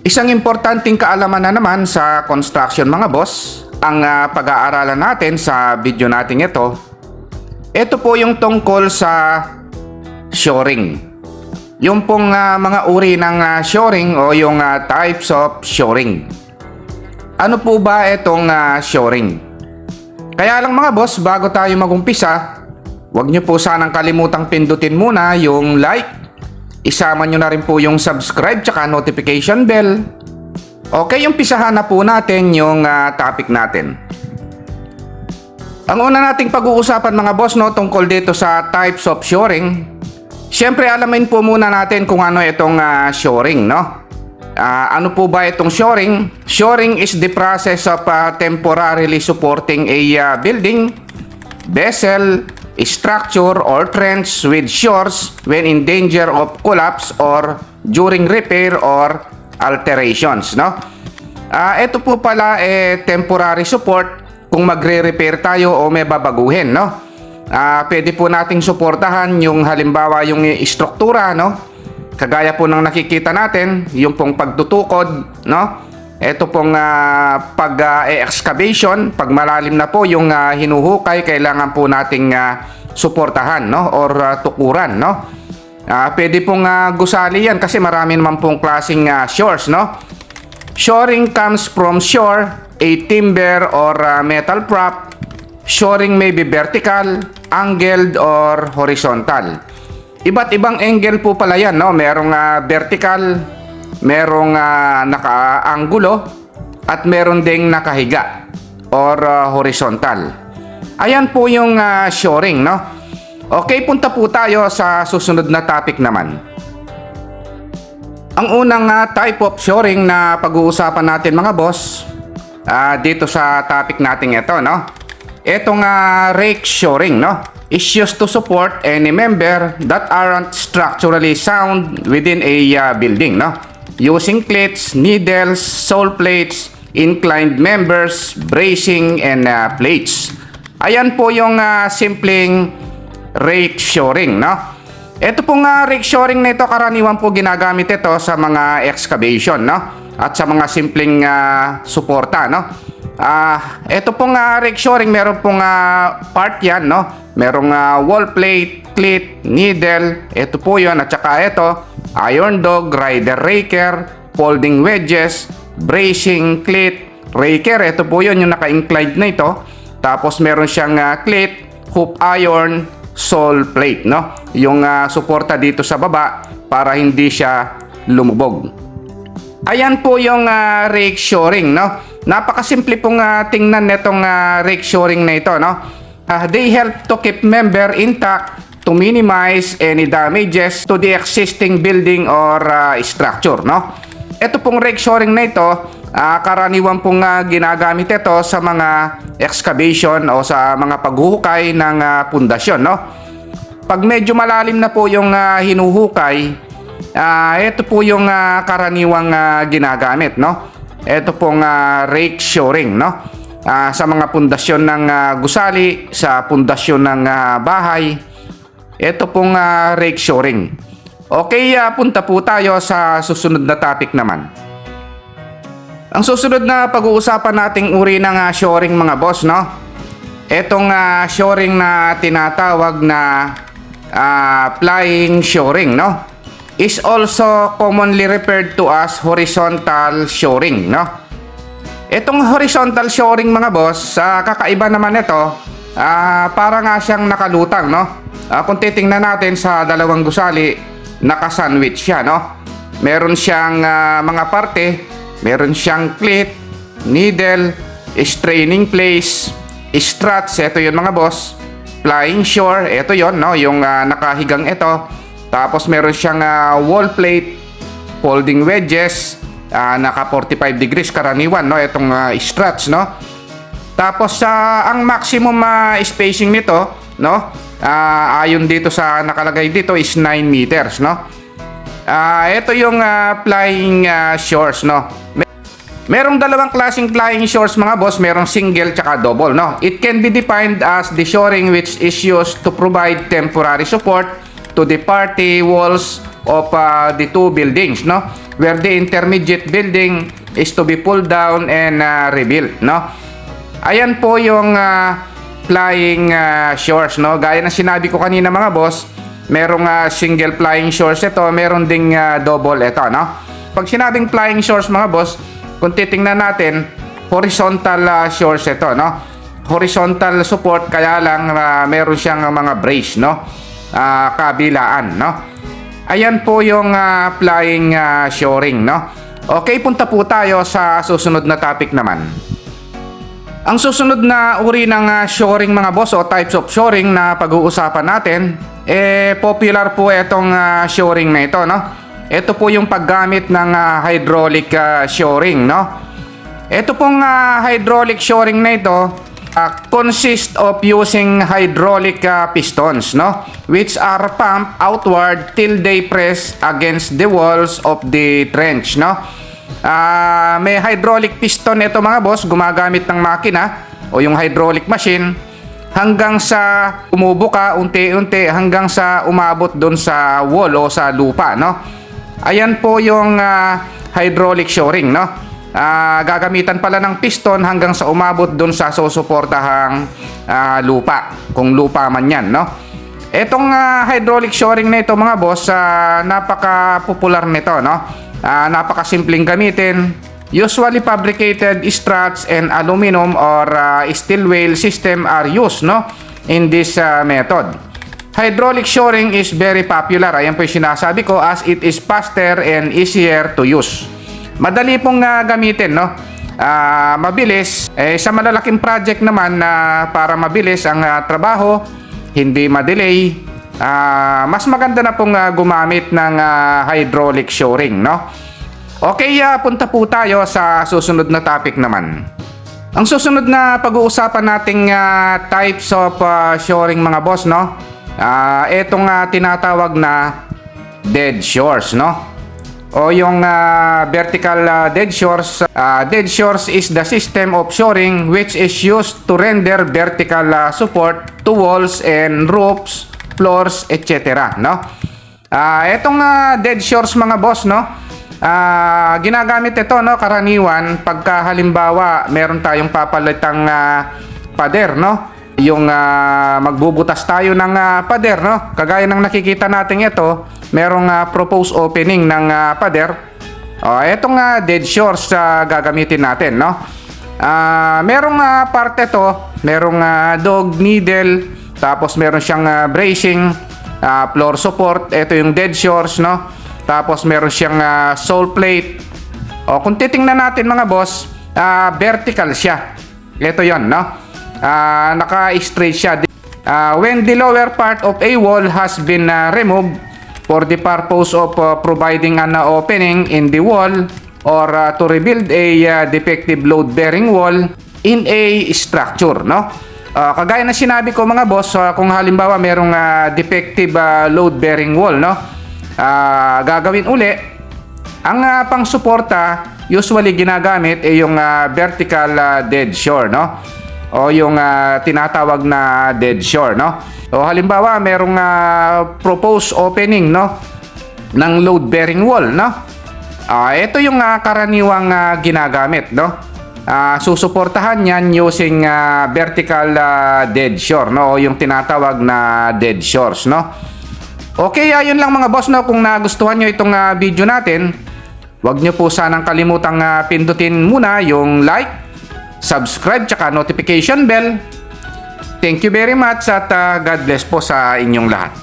Isang importanteng kaalaman na naman sa construction mga boss, ang pag-aaralan natin sa video natin ito. Ito po yung tungkol sa shoring. Yung pong mga uri ng shoring o yung types of shoring. Ano po ba itong shoring? Kaya lang mga boss, bago tayo magumpisa, huwag nyo po sanang kalimutang pindutin muna yung like. Isama nyo na rin po yung subscribe tsaka notification bell. Okay, umpisahan na po natin yung topic natin. Ang una nating pag-uusapan mga boss tungkol dito sa types of shoring. Siyempre alamin po muna natin kung ano itong shoring, no? Ano po ba itong shoring? Shoring is the process of temporarily supporting a building, vessel, structure or trench with shores when in danger of collapse or during repair or alterations, no? Ito po pala temporary support kung magre-repair tayo o may babaguhin, no? Pwede po nating suportahan yung halimbawa yung istruktura, no? Kagaya po ng nakikita natin, yung pong pagtutukod, no? Ito pong pag-excavation, pag malalim na po yung hinuhukay, kailangan po nating suportahan, no? Or tukuran, no? Pwede pong gusali yan kasi marami naman pong klaseng shores, no? Shoring comes from shore, a timber or metal prop. Shoring may be vertical, angled, or horizontal. Iba't ibang angle po pala yan, no? Merong vertical, merong naka-anggulo, at meron ding nakahiga or horizontal. Ayan po yung shoring, no? Okay, punta po tayo sa susunod na topic naman. Ang unang type of shoring na pag-uusapan natin mga boss, dito sa topic natin ito, no? Itong rake shoring, no? Is used to support any member that aren't structurally sound within a building, no? Using cleats, needles, sole plates, inclined members, bracing, and plates. Ayan po yung simpleng rake shoring, no? Ito pong rake shoring na ito, karaniwan po ginagamit ito sa mga excavation, no? At sa mga simpleng suporta, no? Ito pong rake shoring, meron pong part yan, no? Merong wall plate, cleat, needle, ito po yun, at saka ito, iron dog, rider raker, folding wedges, bracing, cleat, raker, ito po yun yung naka-inclined na ito. Tapos meron siyang cleat, hoop iron, sole plate, no? Yung suporta dito sa baba para hindi siya lumubog. Ayan po yung rake shoring, no? Napakasimple pong tingnan netong rake shoring na ito, no? They help to keep member intact to minimize any damages to the existing building or structure, no? Ito pong rake shoring na ito, karaniwan pong ginagamit ito sa mga excavation o sa mga paghuhukay ng pundasyon, no? Pag medyo malalim na po yung hinuhukay, ito po yung karaniwang ginagamit, no? Ito pong rake shoring, no? Sa mga pundasyon ng gusali, sa pundasyon ng bahay, ito pong rake shoring. Okay, punta po tayo sa susunod na topic naman. Ang susunod na pag-uusapan nating uri ng shoring mga boss, no? Itong shoring na tinatawag na flying shoring, no? Is also commonly referred to as horizontal shoring, no? Itong horizontal shoring mga boss, kakaiba naman ito, para nga siyang nakalutang, no? Kung titingnan natin sa dalawang gusali, naka-sandwich siya, no? Meron siyang mga parte, meron siyang cleat, needle, straining place, struts, ito yun mga boss, flying shore, ito yun, no? Yung nakahigang ito. Tapos meron siyang wall plate, folding wedges, naka 45 degrees karaniwan, no? Itong struts, no? Tapos ang maximum spacing nito, no? Ayon dito sa nakalagay dito is 9 meters, no? Ito yung flying shores, no? Merong dalawang klaseng flying shores mga boss, merong single tsaka double, no? It can be defined as the shoring which is used to provide temporary support to the party walls of the two buildings, no? Where the intermediate building is to be pulled down and rebuilt, no? Ayan po yung flying shores, no? Gaya ng sinabi ko kanina mga boss, merong single flying shores ito, meron ding double ito, no? Pag sinabing flying shores mga boss, kung titingnan natin, horizontal shores ito, no? Horizontal support, kaya lang meron siyang mga brace, no? Kabilaan, no? Ayan po yung flying shoring, no? Okay, punta po tayo sa susunod na topic naman. Ang susunod na uri ng shoring mga boss o types of shoring na pag-uusapan natin, popular po itong shoring na ito, no? Ito po yung paggamit ng hydraulic shoring, no? Ito pong hydraulic shoring na ito consist of using hydraulic pistons, no? Which are pumped outward till they press against the walls of the trench, no? May hydraulic piston ito mga boss, gumagamit ng makina o yung hydraulic machine hanggang sa umubuka unti-unti hanggang sa umabot doon sa wall o sa lupa, no? Ayan po yung hydraulic shoring, no? Gagamitan pala ng piston hanggang sa umabot doon sa susuportahang lupa, kung lupa man yan, no? Etong hydraulic shoring na ito mga boss, napaka-popular nito, no? Napakasimpleng gamitin. Usually fabricated struts and aluminum or steel wheel system are used, no, in this method. Hydraulic shoring is very popular. Ayan po yung sinasabi ko, as it is faster and easier to use. Madali pong gamitin, no? Mabilis. Sa malalaking project naman para mabilis ang trabaho, hindi ma-delay, mas maganda na pong gumamit ng hydraulic shoring, no? Okay, punta po tayo sa susunod na topic naman. Ang susunod na pag-uusapan nating types of shoring mga boss, no? Itong tinatawag na dead shores, no? O yung vertical dead shores. Dead shores is the system of shoring which is used to render vertical support to walls and roofs, floors, etc., no? Etong dead shores mga boss, no? Ginagamit ito, no, karaniwan pagka halimbawa meron tayong papalitang pader, no? Yung magbubutas tayo ng pader, no? Kagaya ng nakikita natin ito, merong proposed opening ng pader. Etong dead shores gagamitin natin, no? Merong parte to, merong dog needle, tapos meron siyang bracing, floor support. Ito yung dead shores, no? Tapos meron siyang sole plate. Kung titingnan natin mga boss, vertical siya. Ito yon, no? Naka-straight siya. When the lower part of a wall has been removed for the purpose of providing an opening in the wall or to rebuild a defective load-bearing wall in a structure, no? Kagaya na sinabi ko mga boss, kung halimbawa merong defective load-bearing wall, no? Gagawin uli, ang pang-suporta usually ginagamit ay yung vertical dead shore, no? O yung tinatawag na dead shore, no? O halimbawa merong proposed opening, no, ng load-bearing wall, no? Ito yung karaniwang ginagamit, no? Susuportahan yan using vertical dead shore, no? O yung tinatawag na dead shores, no? Okay, ayun lang mga boss, no? Kung nagustuhan nyo itong video natin, huwag nyo po sanang kalimutang pindutin muna yung like, subscribe, tsaka notification bell. Thank you very much at God bless po sa inyong lahat.